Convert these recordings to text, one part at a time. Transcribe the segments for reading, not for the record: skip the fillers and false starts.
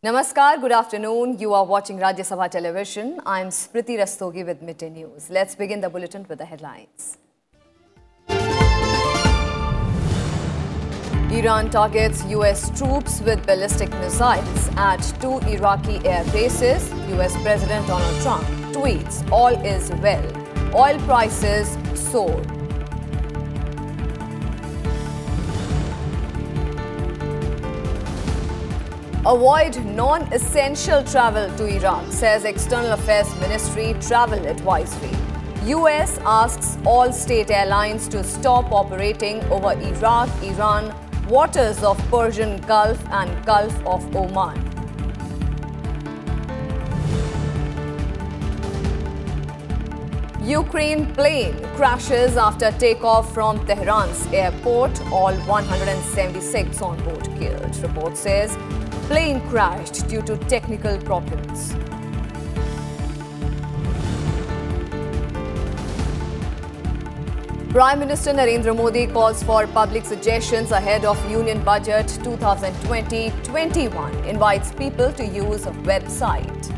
Namaskar, good afternoon. You are watching Rajya Sabha television. I'm Smriti Rastogi with Midday News. Let's begin the bulletin with the headlines. Iran targets US troops with ballistic missiles at 2 Iraqi air bases. US President Donald Trump tweets, "All is well." Oil prices soar. Avoid non-essential travel to Iraq, says External Affairs Ministry travel advisory. US asks all state airlines to stop operating over Iraq, Iran, waters of Persian Gulf and Gulf of Oman. Ukraine plane crashes after takeoff from Tehran's airport. All 176 on board killed. Report says plane crashed due to technical problems. Prime Minister Narendra Modi calls for public suggestions ahead of Union Budget 2020-21, invites people to use a website.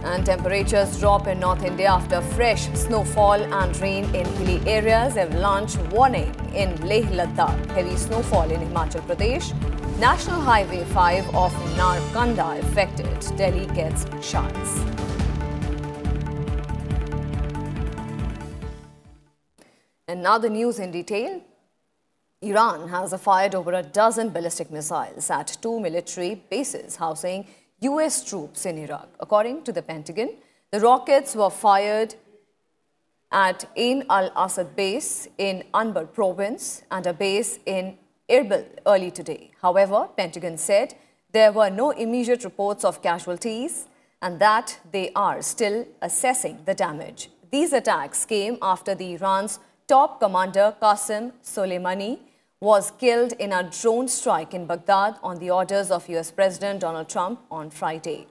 And temperatures drop in North India after fresh snowfall and rain in hilly areas. Avalanche warning in Leh Ladakh. Heavy snowfall in Himachal Pradesh. National Highway 5 of Narkanda affected. Delhi gets shuts. And now the news in detail. Iran has fired over a dozen ballistic missiles at 2 military bases housing US troops in Iraq. According to the Pentagon, the rockets were fired at Ain al-Assad base in Anbar province and a base in Erbil early today. However, Pentagon said there were no immediate reports of casualties and that they are still assessing the damage. These attacks came after Iran's top commander Qasem Soleimani was killed in a drone strike in Baghdad on the orders of US President Donald Trump on Friday.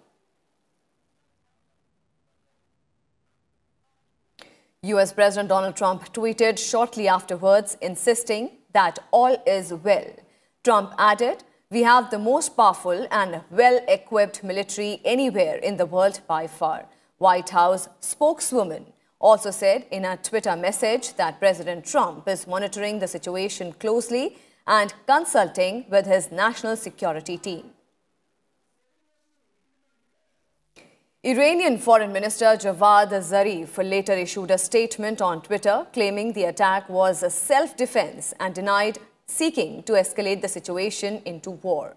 US President Donald Trump tweeted shortly afterwards, insisting that all is well. Trump added, "We have the most powerful and well-equipped military anywhere in the world by far." White House spokeswoman also said in a Twitter message that President Trump is monitoring the situation closely and consulting with his national security team. Iranian Foreign Minister Javad Zarif later issued a statement on Twitter claiming the attack was a self-defense and denied seeking to escalate the situation into war.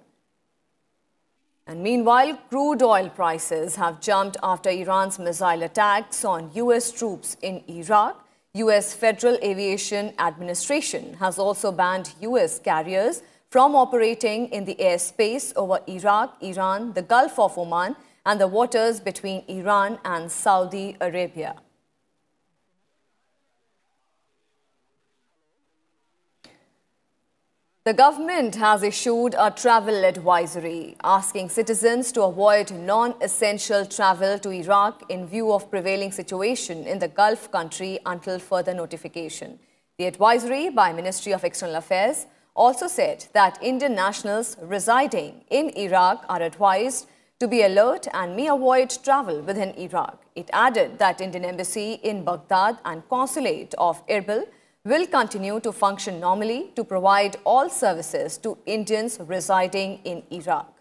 And meanwhile, crude oil prices have jumped after Iran's missile attacks on US troops in Iraq. US Federal Aviation Administration has also banned US carriers from operating in the airspace over Iraq, Iran, the Gulf of Oman, and the waters between Iran and Saudi Arabia. The government has issued a travel advisory asking citizens to avoid non-essential travel to Iraq in view of prevailing situation in the Gulf country until further notification. The advisory by Ministry of External Affairs also said that Indian nationals residing in Iraq are advised to be alert and may avoid travel within Iraq. It added that Indian Embassy in Baghdad and Consulate of Erbil will continue to function normally to provide all services to Indians residing in Iraq.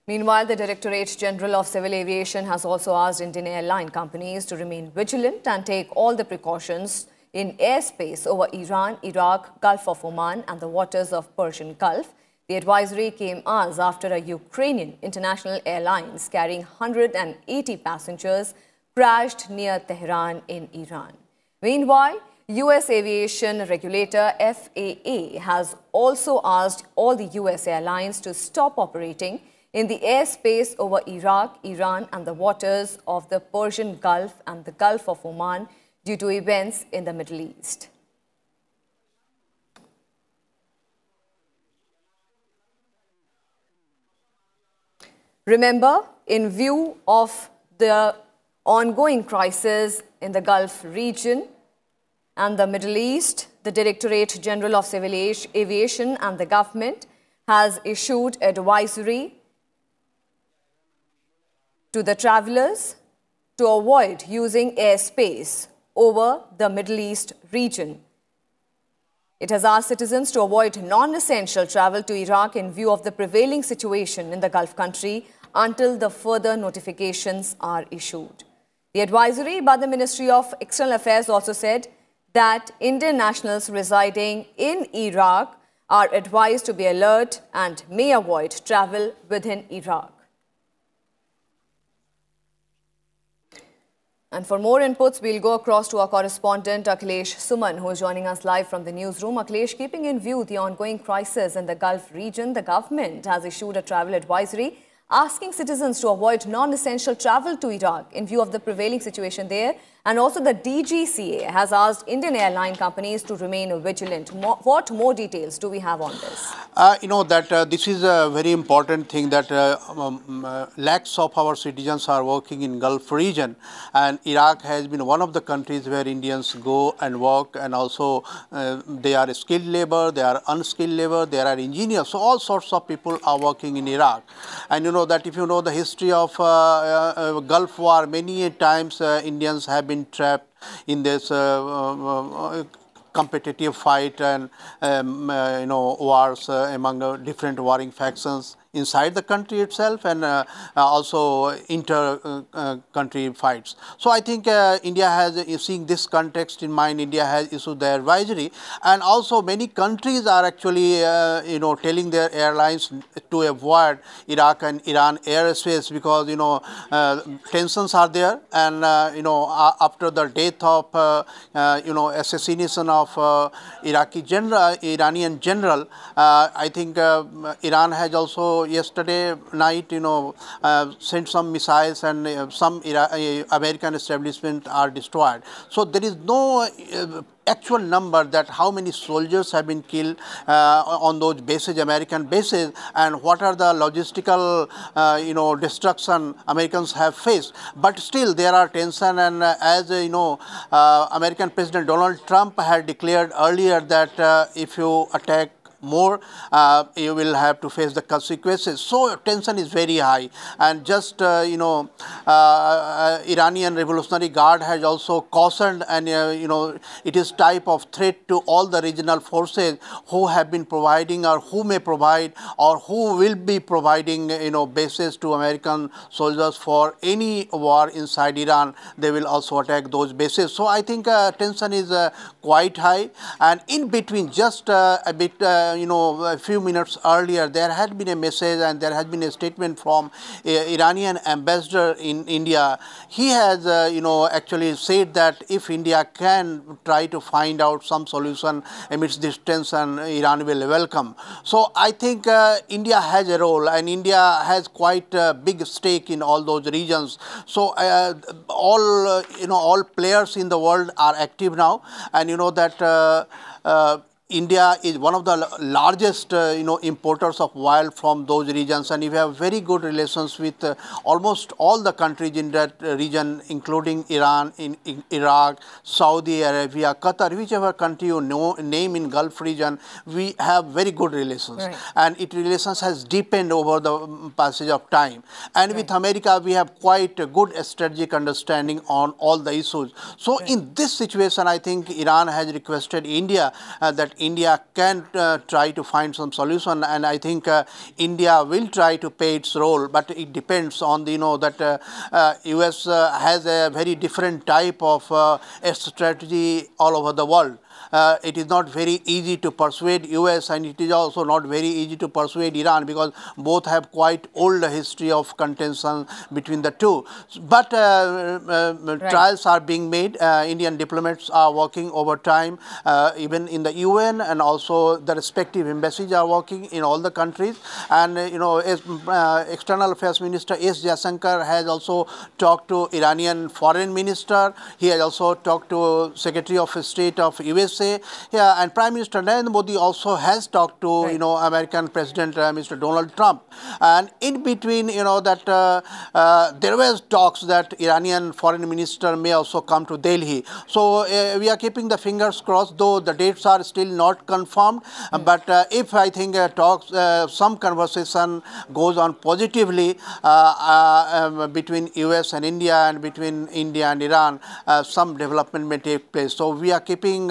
Meanwhile, the Directorate General of Civil Aviation has also asked Indian airline companies to remain vigilant and take all the precautions in airspace over Iran, Iraq, Gulf of Oman and the waters of Persian Gulf. The advisory came hours after a Ukrainian international airlines carrying 180 passengers crashed near Tehran in Iran. Meanwhile, US aviation regulator FAA has also asked all the US airlines to stop operating in the airspace over Iraq, Iran and the waters of the Persian Gulf and the Gulf of Oman due to events in the Middle East. Remember, in view of the ongoing crisis in the Gulf region, and the Middle East, the Directorate General of Civil Aviation and the government has issued advisory to the travellers to avoid using airspace over the Middle East region. It has asked citizens to avoid non-essential travel to Iraq in view of the prevailing situation in the Gulf country until the further notifications are issued. The advisory by the Ministry of External Affairs also said that Indian nationals residing in Iraq are advised to be alert and may avoid travel within Iraq. And for more inputs, we'll go across to our correspondent Akhilesh Suman, who is joining us live from the newsroom. Akhilesh, keeping in view the ongoing crisis in the Gulf region, the government has issued a travel advisory asking citizens to avoid non-essential travel to Iraq in view of the prevailing situation there. And also the DGCA has asked Indian airline companies to remain vigilant. What more details do we have on this? This is a very important thing that lakhs of our citizens are working in Gulf region, and Iraq has been one of the countries where Indians go and work, and also they are skilled labor, they are unskilled labor, they are engineers. So all sorts of people are working in Iraq. And you know that if you know the history of Gulf War, many times Indians have been trapped in this competitive fight and wars among different warring factions inside the country itself, and also inter-country fights. So I think India has, seeing this context in mind, India has issued the advisory, and also many countries are actually telling their airlines to avoid Iraq and Iran airspace, because tensions are there, and after the death of assassination of Iranian general, I think Iran has also yesterday night, sent some missiles, and some American establishments are destroyed. So there is no actual number that how many soldiers have been killed on those bases, American bases, and what are the logistical destruction Americans have faced. But still there are tension, and as American President Donald Trump had declared earlier that if you attack more, you will have to face the consequences. So tension is very high, and just Iranian Revolutionary Guard has also cautioned, and it is type of threat to all the regional forces who have been providing, or who may provide, or who will be providing bases to American soldiers for any war inside Iran. They will also attack those bases. So I think tension is quite high, and in between, just a bit a few minutes earlier, there had been a message and there has been a statement from Iranian ambassador in India. He has actually said that if India can try to find out some solution amidst this tension, Iran will welcome. So I think India has a role, and India has quite a big stake in all those regions. So all players in the world are active now, and that India is one of the largest importers of oil from those regions, and we have very good relations with almost all the countries in that region, including Iran, in Iraq, Saudi Arabia, Qatar, whichever country you name in Gulf region, we have very good relations. Right. And relations has deepened over the passage of time. And right. With America, we have quite a good strategic understanding on all the issues. So right. In this situation, I think Iran has requested India that India can try to find some solution, and I think India will try to play its role, but it depends on that US has a very different type of strategy all over the world. It is not very easy to persuade US, and it is also not very easy to persuade Iran, because both have quite old history of contention between the two. But right. Trials are being made. Indian diplomats are working overtime, even in the UN, and also the respective embassies are working in all the countries. And External Affairs Minister S. Jaishankar has also talked to Iranian Foreign Minister. He has also talked to Secretary of State of USA. USA, yeah, and Prime Minister Narendra Modi also has talked to, Right. American President Mr. Donald Trump. And in between, that there was talks that Iranian Foreign Minister may also come to Delhi. So we are keeping the fingers crossed, though the dates are still not confirmed. But if I think talks, some conversation goes on positively between US and India and between India and Iran, some development may take place. So we are keeping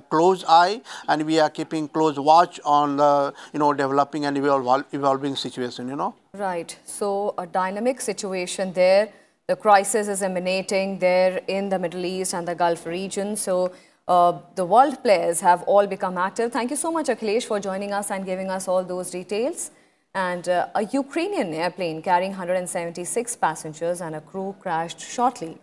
close eye and we are keeping close watch on the developing and evolving situation. Right. So a dynamic situation there. The crisis is emanating there in the Middle East and the Gulf region. So the world players have all become active. Thank you so much, Akhilesh, for joining us and giving us all those details. And a Ukrainian airplane carrying 176 passengers and a crew crashed shortly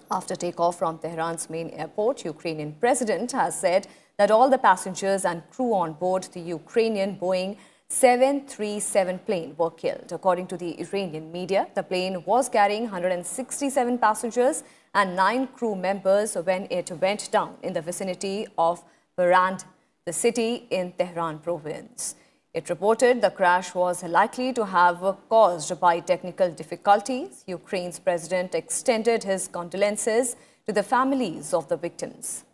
after takeoff from Tehran's main airport. Ukrainian president has said that all the passengers and crew on board the Ukrainian Boeing 737 plane were killed. According to the Iranian media, the plane was carrying 167 passengers and 9 crew members when it went down in the vicinity of Barand, the city in Tehran province. It reported the crash was likely to have caused by technical difficulties. Ukraine's president extended his condolences to the families of the victims.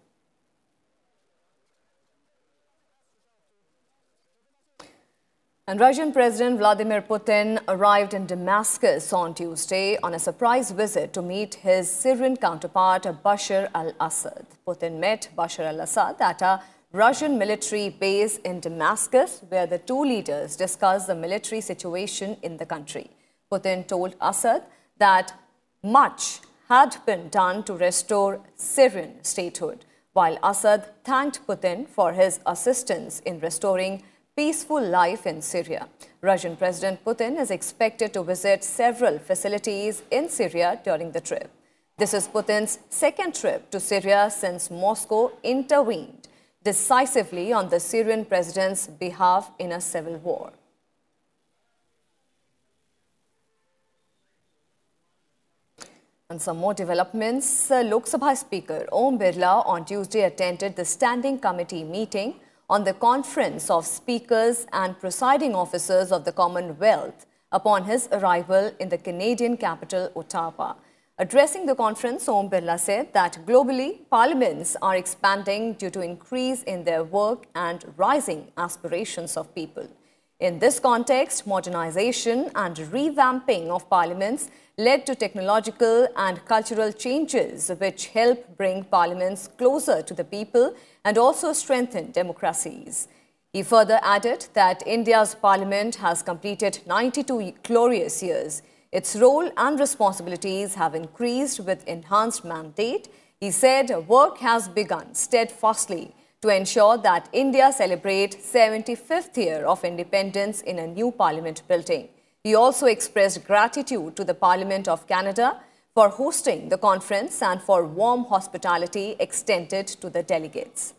And Russian President Vladimir Putin arrived in Damascus on Tuesday on a surprise visit to meet his Syrian counterpart Bashar al-Assad. Putin met Bashar al-Assad at a Russian military base in Damascus, where the two leaders discussed the military situation in the country. Putin told Assad that much had been done to restore Syrian statehood, while Assad thanked Putin for his assistance in restoring peaceful life in Syria. Russian President Putin is expected to visit several facilities in Syria during the trip. This is Putin's second trip to Syria since Moscow intervened decisively on the Syrian president's behalf in a civil war. And some more developments. Lok Sabha Speaker Om Birla on Tuesday attended the Standing Committee meeting on the Conference of Speakers and Presiding Officers of the Commonwealth upon his arrival in the Canadian capital, Ottawa. Addressing the conference, Om Birla said that globally, parliaments are expanding due to increase in their work and rising aspirations of people. In this context, modernization and revamping of parliaments led to technological and cultural changes which help bring parliaments closer to the people and also strengthen democracies. He further added that India's parliament has completed 92 glorious years. Its role and responsibilities have increased with enhanced mandate. He said work has begun steadfastly to ensure that India celebrate 75th year of independence in a new parliament building. He also expressed gratitude to the Parliament of Canada for hosting the conference and for warm hospitality extended to the delegates.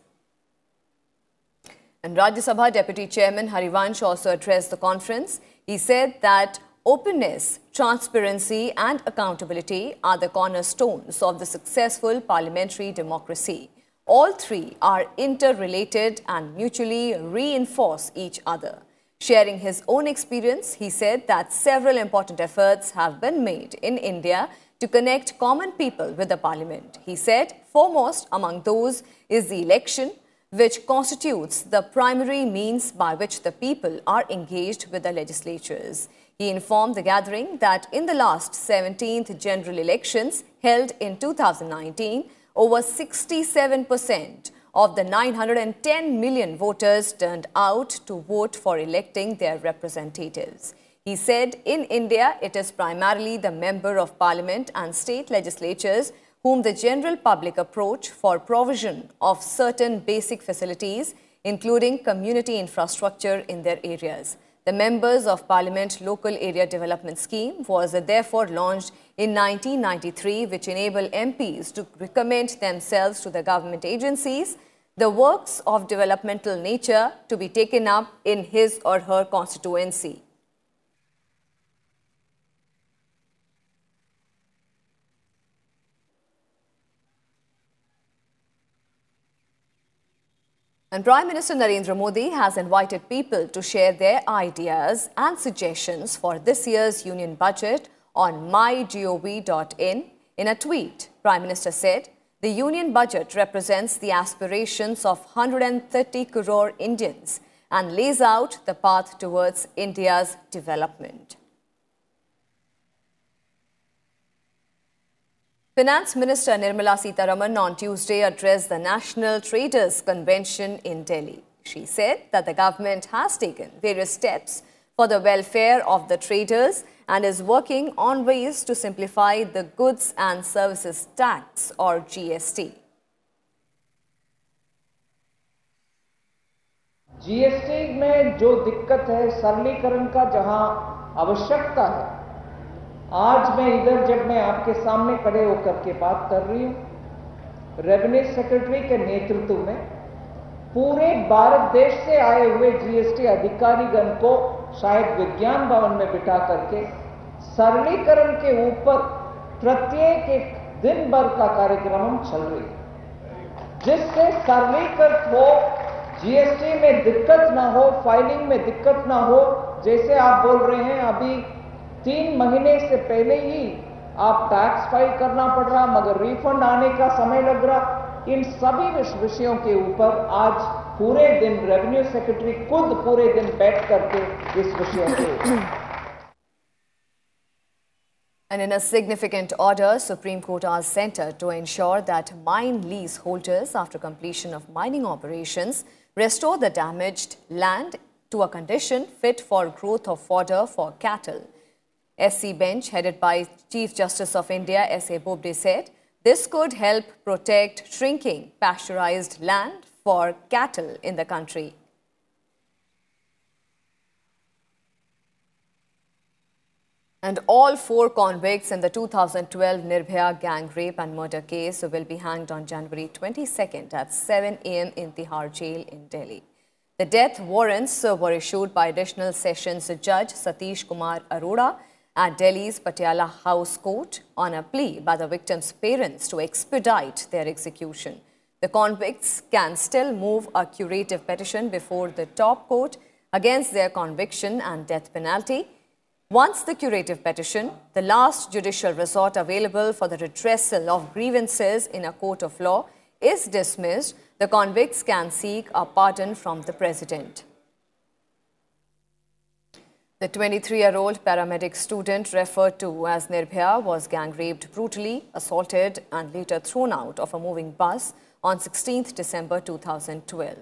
And Rajya Sabha Deputy Chairman Harivansh also addressed the conference. He said that openness, transparency and accountability are the cornerstones of the successful parliamentary democracy. All three are interrelated and mutually reinforce each other. Sharing his own experience, he said that several important efforts have been made in India to connect common people with the parliament. He said foremost among those is the election, which constitutes the primary means by which the people are engaged with the legislatures. He informed the gathering that in the last 17th general elections held in 2019, over 67% of the 910 million voters turned out to vote for electing their representatives. He said in India, it is primarily the member of parliament and state legislatures whom the general public approach for provision of certain basic facilities, including community infrastructure in their areas. The Members of Parliament Local Area Development Scheme was therefore launched in 1993, which enabled MPs to recommend themselves to the government agencies, the works of developmental nature to be taken up in his or her constituency. And Prime Minister Narendra Modi has invited people to share their ideas and suggestions for this year's union budget on mygov.in. In a tweet, Prime Minister said, the union budget represents the aspirations of 130 crore Indians and lays out the path towards India's development. Finance Minister Nirmala Sitharaman on Tuesday addressed the National Traders Convention in Delhi. She said that the government has taken various steps for the welfare of the traders and is working on ways to simplify the Goods and Services Tax or GST. GST में जो दिक्कत है, सरलीकरण का जहां आवश्यकता है, आज मैं इधर जब मैं आपके सामने खड़े होकर के बात कर रही हूं, रेवेन्यू सेक्रेटरी के नेतृत्व में पूरे भारत देश से आए हुए जीएसटी अधिकारीगण को शायद विज्ञान भवन में बिठा करके सरलीकरण के ऊपर प्रत्येक एक दिन भर का कार्यक्रम हम चल रही है, जिससे सरलीकृत हो, जीएसटी में दिक्कत ना हो, फाइलिंग में दिक्कत ना हो। जैसे आप बोल रहे हैं, अभी 3 महीने से पहले ही आप टैक्स फाइल करना पड़ रहा, मगर रिफंड आने का समय लग रहा। इन सभी विषयों के ऊपर आज पूरे दिन रेवेन्यू सेक्रेटरी खुद पूरे दिन बैठ करके इस विषयों के And in a significant order, Supreme Court asked Centre to ensure that mine lease holders, after completion of mining operations, restore the damaged land to a condition fit for growth of fodder for cattle. SC bench headed by Chief Justice of India S.A. Bobde said this could help protect shrinking pasteurized land for cattle in the country. And all 4 convicts in the 2012 Nirbhaya gang rape and murder case will be hanged on January 22nd at 7 a.m. in Tihar jail in Delhi. The death warrants were issued by Additional Sessions Judge Satish Kumar Arora at Delhi's Patiala House Court on a plea by the victims' parents to expedite their execution. The convicts can still move a curative petition before the top court against their conviction and death penalty. Once the curative petition, the last judicial resort available for the redressal of grievances in a court of law, is dismissed, the convicts can seek a pardon from the president. The 23-year-old paramedic student referred to as Nirbhaya was gang-raped brutally, assaulted and later thrown out of a moving bus on 16th December 2012.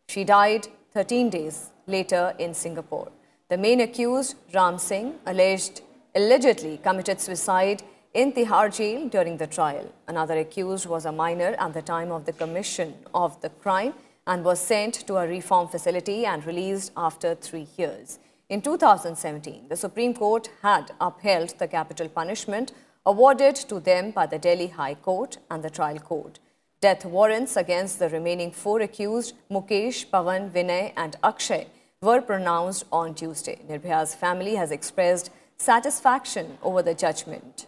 She died 13 days later in Singapore. The main accused, Ram Singh, allegedly committed suicide in Tihar jail during the trial. Another accused was a minor at the time of the commission of the crime and was sent to a reform facility and released after 3 years. In 2017, the Supreme Court had upheld the capital punishment awarded to them by the Delhi High Court and the trial court. Death warrants against the remaining 4 accused, Mukesh, Pawan, Vinay and Akshay, were pronounced on Tuesday. Nirbhaya's family has expressed satisfaction over the judgment.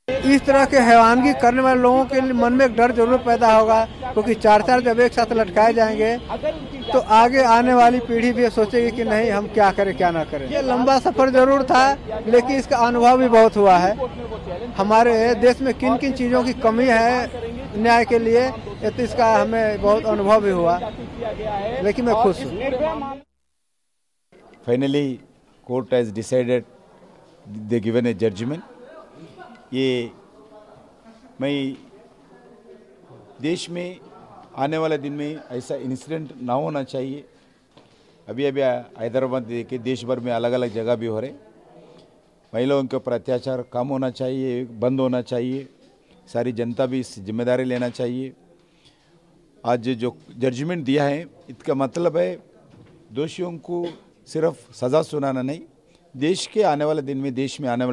इस तरह के हैवानगी करने वाले लोगों के मन में एक डर जरूर पैदा होगा, क्योंकि 4 जब एक साथ लटकाए जाएंगे तो आगे आने वाली पीढ़ी भी सोचेगी कि नहीं हम क्या करें क्या ना करें। ये लंबा सफर जरूर था, लेकिन इसका अनुभव भी बहुत हुआ है। हमारे देश में किन किन चीज़ों की कमी है न्याय के लिए, तो इसका हमें बहुत अनुभव भी हुआ, लेकिन मैं खुश हूँ। Finally, court has decided, they given a judgment. ये मैं देश में आने वाले दिन में ऐसा इंसिडेंट ना होना चाहिए। अभी हैदराबाद के देश भर में अलग अलग जगह भी हो रहे, महिलाओं के ऊपर अत्याचार कम होना चाहिए, बंद होना चाहिए, सारी जनता भी इस जिम्मेदारी लेना चाहिए। आज जो जजमेंट दिया है, इसका मतलब है दोषियों को सिर्फ सज़ा सुनाना नहीं, देश में आने वाले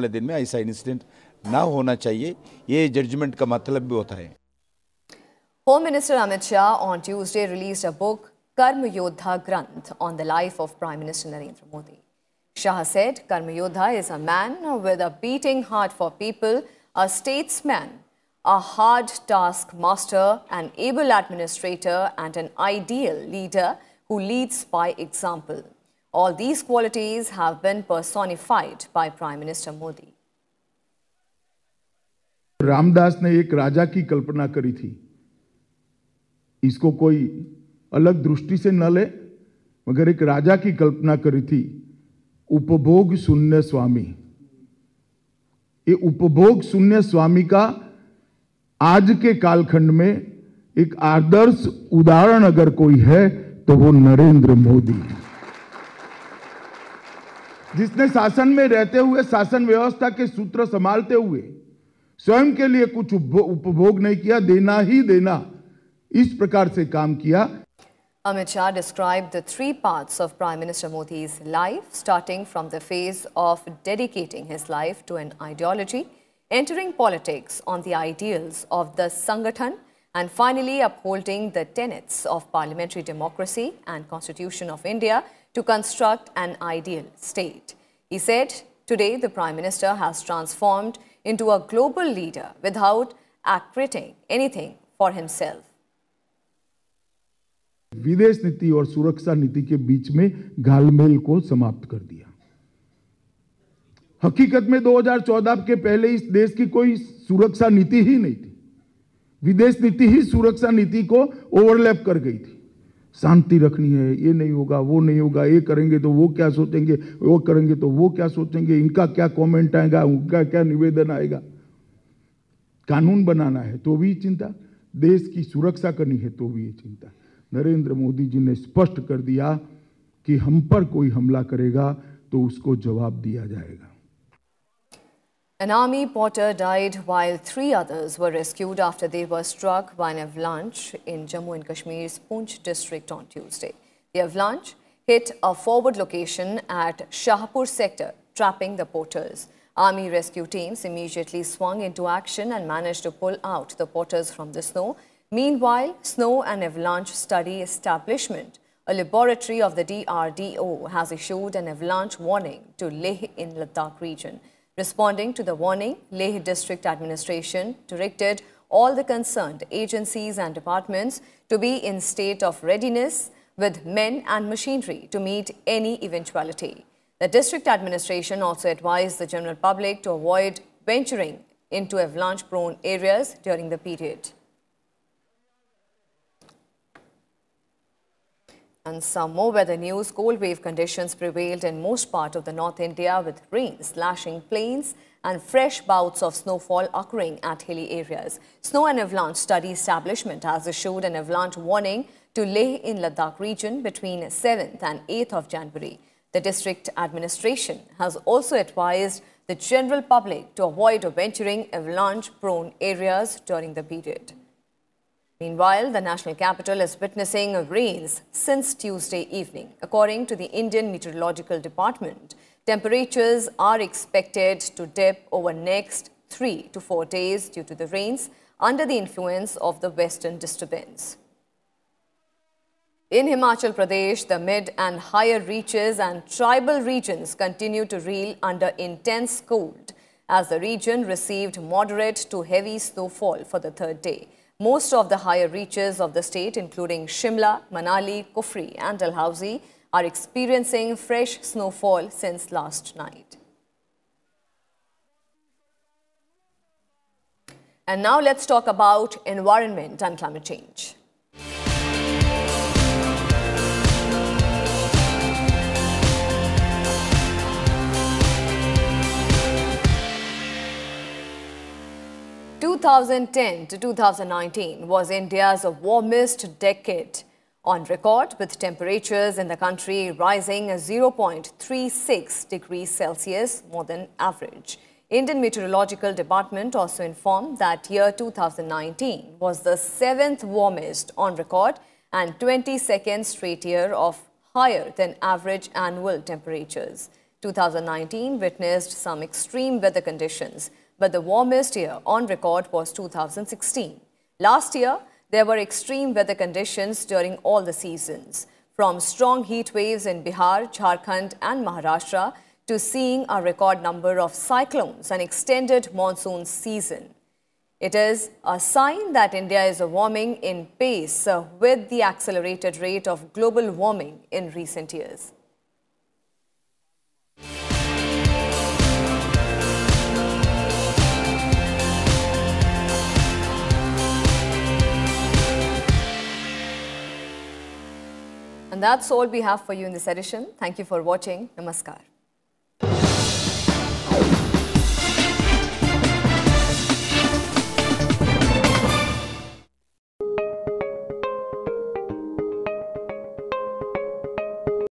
दिन में ऐसा इंसिडेंट ना होना चाहिए, ये जजमेंट का मतलब भी होता है। Home Minister Amit Shah on Tuesday released a book, Karma Yodha Granth, on the life of Prime Minister Narendra Modi. Shah said Karma Yodha is a man with a beating heart for people, a statesman, a hard taskmaster, an able administrator, and an ideal leader who leads by example. All these qualities have been personified by Prime Minister Modi. Ramdas ने एक राजा की कल्पना करी थी. इसको कोई अलग दृष्टि से न ले, मगर एक राजा की कल्पना करी थी, उपभोग शून्य स्वामी. ये उपभोग शून्य स्वामी का आज के कालखंड में एक आदर्श उदाहरण अगर कोई है तो वो नरेंद्र मोदी है, जिसने शासन में रहते हुए शासन व्यवस्था के सूत्र संभालते हुए स्वयं के लिए कुछ उपभोग नहीं किया, देना ही देना, इस प्रकार से काम किया. Amit Shah described the three paths of Prime Minister Modi's life, starting from the phase of dedicating his life to an ideology, entering politics on the ideals of the Sangathan, and finally upholding the tenets of parliamentary democracy and Constitution of India to construct an ideal state. He said, today the Prime Minister has transformed into a global leader without accreting anything for himself. विदेश नीति और सुरक्षा नीति के बीच में घालमेल को समाप्त कर दिया. हकीकत में 2014 के पहले इस देश की कोई सुरक्षा नीति ही नहीं थी. विदेश नीति ही सुरक्षा नीति को ओवरलैप कर गई थी. शांति रखनी है, ये नहीं होगा, वो नहीं होगा, ये करेंगे तो वो क्या सोचेंगे, वो करेंगे तो वो क्या सोचेंगे, इनका क्या कमेंट आएगा, उनका क्या निवेदन आएगा. कानून बनाना है तो भी चिंता, देश की सुरक्षा करनी है तो भी ये चिंता. नरेंद्र मोदी जी ने स्पष्ट कर दिया कि हम पर कोई हमला करेगा तो उसको जवाब दिया जाएगा. An army porter died while 3 others were rescued after they were struck by an avalanche in Jammu and Kashmir's Poonch district on Tuesday. The avalanche hit a forward location at Shahpur sector, trapping the porters. Army rescue teams immediately swung into action and managed to pull out the porters from the snow. Meanwhile, Snow and Avalanche Study Establishment, a laboratory of the DRDO, has issued an avalanche warning to Leh in Ladakh region. Responding to the warning, Leh District Administration directed all the concerned agencies and departments to be in state of readiness with men and machinery to meet any eventuality. The district administration also advised the general public to avoid venturing into avalanche-prone areas during the period. And some more weather news. Cold wave conditions prevailed in most part of the North India, with rains lashing plains and fresh bouts of snowfall occurring at hilly areas. Snow and Avalanche Study Establishment has issued an avalanche warning to Leh in Ladakh region between 7th and 8th of January. The district administration has also advised the general public to avoid venturing avalanche-prone areas during the period. Meanwhile, the national capital is witnessing rains since Tuesday evening. According to the Indian Meteorological Department, temperatures are expected to dip over next 3 to 4 days due to the rains under the influence of the western disturbance. In Himachal Pradesh, the mid and higher reaches and tribal regions continue to reel under intense cold as the region received moderate to heavy snowfall for the 3rd day. Most of the higher reaches of the state, including Shimla, Manali, Kufri and Dalhousie, are experiencing fresh snowfall since last night. And now let's talk about environment and climate change. (2010 to 2019) was India's warmest decade on record, with temperatures in the country rising 0.36 degrees Celsius more than average. Indian Meteorological Department also informed that year 2019 was the 7th warmest on record and 22nd straight year of higher than average annual temperatures. 2019 witnessed some extreme weather conditions, but the warmest year on record was 2016. Last year, there were extreme weather conditions during all the seasons, from strong heat waves in Bihar, Jharkhand and Maharashtra to seeing a record number of cyclones and extended monsoon season. It is a sign that India is warming in pace with the accelerated rate of global warming in recent years. And that's all we have for you in this edition. Thank you for watching. Namaskar.